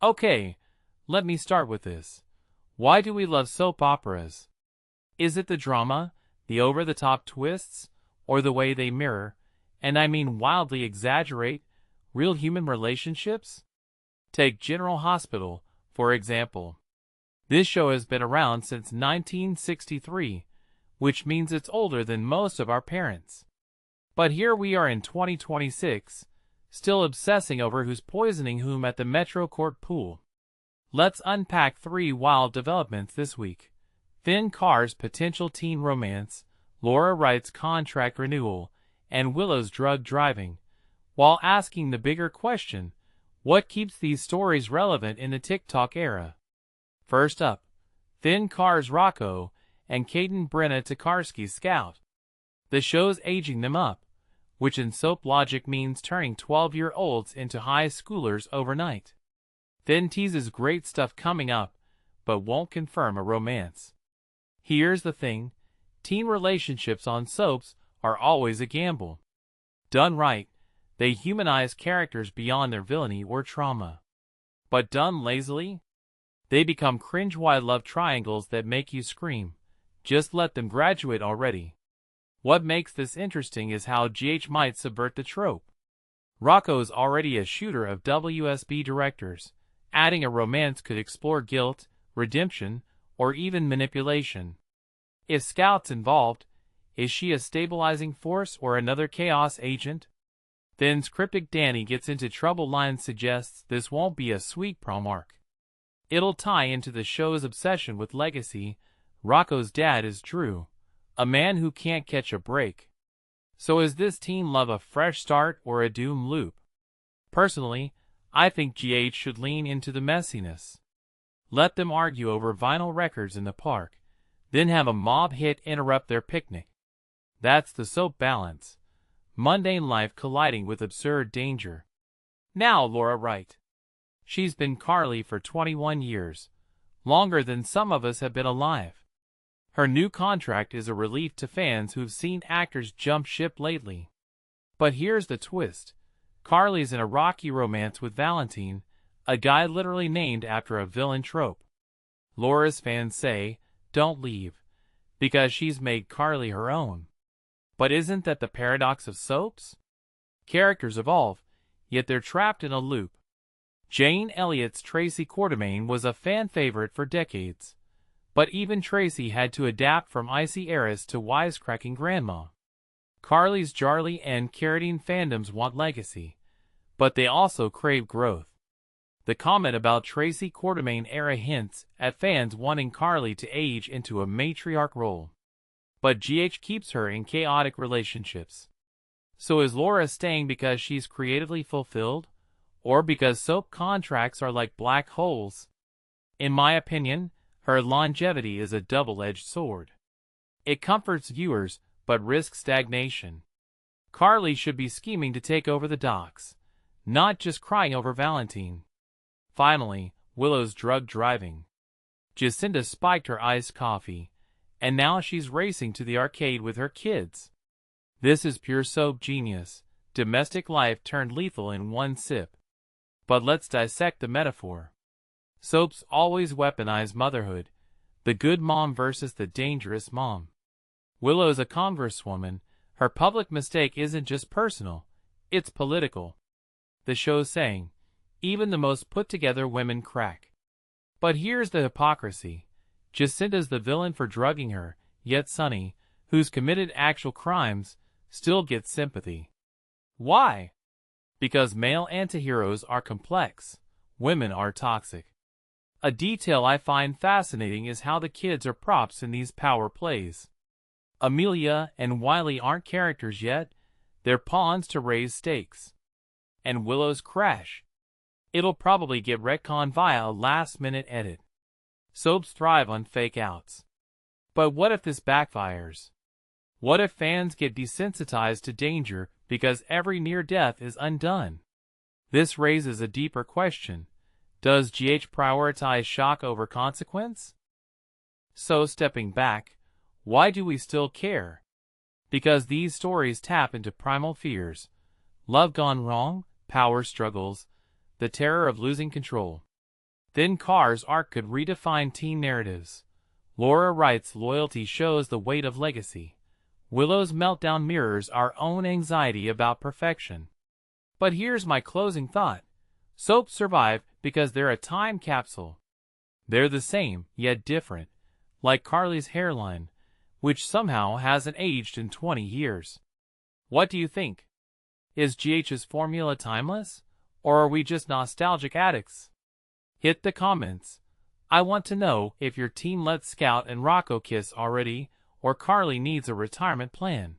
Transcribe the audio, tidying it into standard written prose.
Okay, let me start with this. Why do we love soap operas? Is it the drama, the over-the-top twists, or the way they mirror, and I mean wildly exaggerate, real human relationships? Take General Hospital, for example. This show has been around since 1963, which means it's older than most of our parents. But here we are in 2026, still obsessing over who's poisoning whom at the Metro Court pool. Let's unpack 3 wild developments this week. Finn Carr's potential teen romance, Laura Wright's contract renewal, and Willow's drug driving, while asking the bigger question, what keeps these stories relevant in the TikTok era? First up, Finn Carr's Rocco and Kaden Brenna Tokarski's Scout. The show's aging them up, which in soap logic means turning 12-year-olds into high schoolers overnight. Finn teases great stuff coming up, but won't confirm a romance. Here's the thing, teen relationships on soaps are always a gamble. Done right, they humanize characters beyond their villainy or trauma. But done lazily, they become cringe-wide love triangles that make you scream. Just let them graduate already. What makes this interesting is how GH might subvert the trope. Rocco's already a shooter of WSB directors. Adding a romance could explore guilt, redemption, or even manipulation. If Scout's involved, is she a stabilizing force or another chaos agent? Finn's cryptic Danny gets into trouble line suggests this won't be a sweet prom arc. It'll tie into the show's obsession with legacy. Rocco's dad is Drew, a man who can't catch a break. So is this teen love a fresh start or a doom loop? Personally, I think GH should lean into the messiness. Let them argue over vinyl records in the park, then have a mob hit interrupt their picnic. That's the soap balance. Mundane life colliding with absurd danger. Now Laura Wright. She's been Carly for 21 years, longer than some of us have been alive. Her new contract is a relief to fans who've seen actors jump ship lately. But here's the twist. Carly's in a rocky romance with Valentine, a guy literally named after a villain trope. Laura's fans say, don't leave, because she's made Carly her own. But isn't that the paradox of soaps? Characters evolve, yet they're trapped in a loop. Jane Elliot's Tracy Quartermaine was a fan favorite for decades. But even Tracy had to adapt from icy heiress to wisecracking grandma. Carly's Jarly and Carradine fandoms want legacy, but they also crave growth. The comment about Tracy Quartermaine era hints at fans wanting Carly to age into a matriarch role. But GH keeps her in chaotic relationships. So is Laura staying because she's creatively fulfilled, or because soap contracts are like black holes? In my opinion, her longevity is a double-edged sword. It comforts viewers, but risks stagnation. Carly should be scheming to take over the docks, not just crying over Valentine. Finally, Willow's drug driving. Jacinda spiked her iced coffee, and now she's racing to the arcade with her kids. This is pure soap genius, domestic life turned lethal in one sip. But let's dissect the metaphor. Soaps always weaponize motherhood, the good mom versus the dangerous mom. Willow's a congresswoman. Her public mistake isn't just personal, it's political. The show's saying, even the most put-together women crack. But here's the hypocrisy. Jacinda's the villain for drugging her, yet Sonny, who's committed actual crimes, still gets sympathy. Why? Because male antiheroes are complex, women are toxic. A detail I find fascinating is how the kids are props in these power plays. Amelia and Wiley aren't characters yet, they're pawns to raise stakes. And Willow's crash. It'll probably get retconned via a last-minute edit. Soaps thrive on fake-outs. But what if this backfires? What if fans get desensitized to danger because every near-death is undone? This raises a deeper question. Does GH prioritize shock over consequence? So stepping back, why do we still care? Because these stories tap into primal fears. Love gone wrong, power struggles, the terror of losing control. Then Carr's arc could redefine teen narratives. Laura writes loyalty shows the weight of legacy. Willow's meltdown mirrors our own anxiety about perfection. But here's my closing thought. Soaps survive because they're a time capsule. They're the same, yet different, like Carly's hairline, which somehow hasn't aged in 20 years. What do you think? Is GH's formula timeless, or are we just nostalgic addicts? Hit the comments. I want to know if your team lets Scout and Rocco kiss already, or Carly needs a retirement plan.